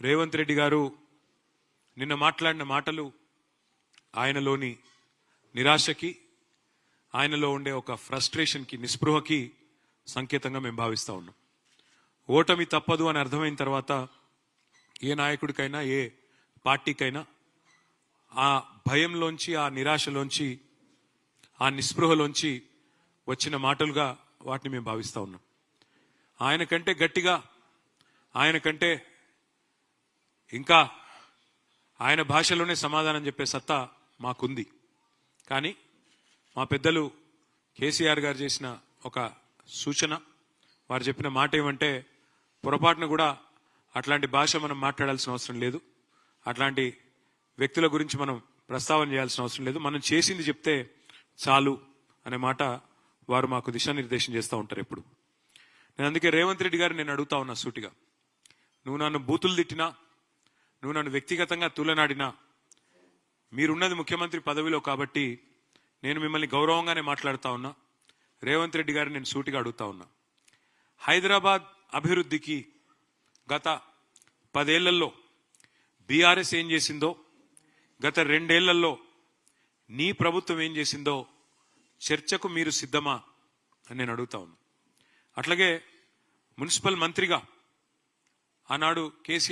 రేవంత్ రెడ్డి గారు నిన్న మాట్లాడిన మాటలు ఆయనలోని నిరాశకి, ఆయనలో ఉండే ఒక ఫ్రస్ట్రేషన్కి, నిస్పృహకి సంకేతంగా మేము భావిస్తూ ఉన్నాం. ఓటమి తప్పదు అని అర్థమైన తర్వాత ఏ నాయకుడికైనా, ఏ పార్టీకైనా ఆ భయంలోంచి, ఆ నిరాశలోంచి, ఆ నిస్పృహలోంచి వచ్చిన మాటలుగా వాటిని మేము భావిస్తూ ఉన్నాం. ఆయన కంటే గట్టిగా, ఆయన కంటే ఇంకా ఆయన భాషలోనే సమాధానం చెప్పే సత్తా మాకుంది. కానీ మా పెద్దలు కేసీఆర్ గారు చేసిన ఒక సూచన, వారు చెప్పిన మాట ఏమంటే, పొరపాటున కూడా అట్లాంటి భాష మనం మాట్లాడాల్సిన అవసరం లేదు, అట్లాంటి వ్యక్తుల గురించి మనం ప్రస్తావన చేయాల్సిన అవసరం లేదు, మనం చేసింది చెప్తే చాలు అనే మాట వారు మాకు దిశానిర్దేశం చేస్తూ ఉంటారు ఎప్పుడు. నేను అందుకే రేవంత్ రెడ్డి గారు నేను అడుగుతా ఉన్నా సూటిగా, నువ్వు నన్ను బూతులు తిట్టినా, నువ్వు నన్ను వ్యక్తిగతంగా తూలనాడినా, మీరున్నది ముఖ్యమంత్రి పదవిలో కాబట్టి నేను మిమ్మల్ని గౌరవంగానే మాట్లాడుతా ఉన్నా. రేవంత్ రెడ్డి గారిని నేను సూటిగా అడుగుతా ఉన్నా, హైదరాబాద్ అభివృద్ధికి గత 10 ఏళ్లలో బీఆర్ఎస్ ఏం చేసిందో, గత 2 ఏళ్లలో నీ ప్రభుత్వం ఏం చేసిందో చర్చకు మీరు సిద్ధమా అని నేను అడుగుతా ఉన్నా. అట్లాగే మున్సిపల్ మంత్రిగా ఆనాడు కేసీఆర్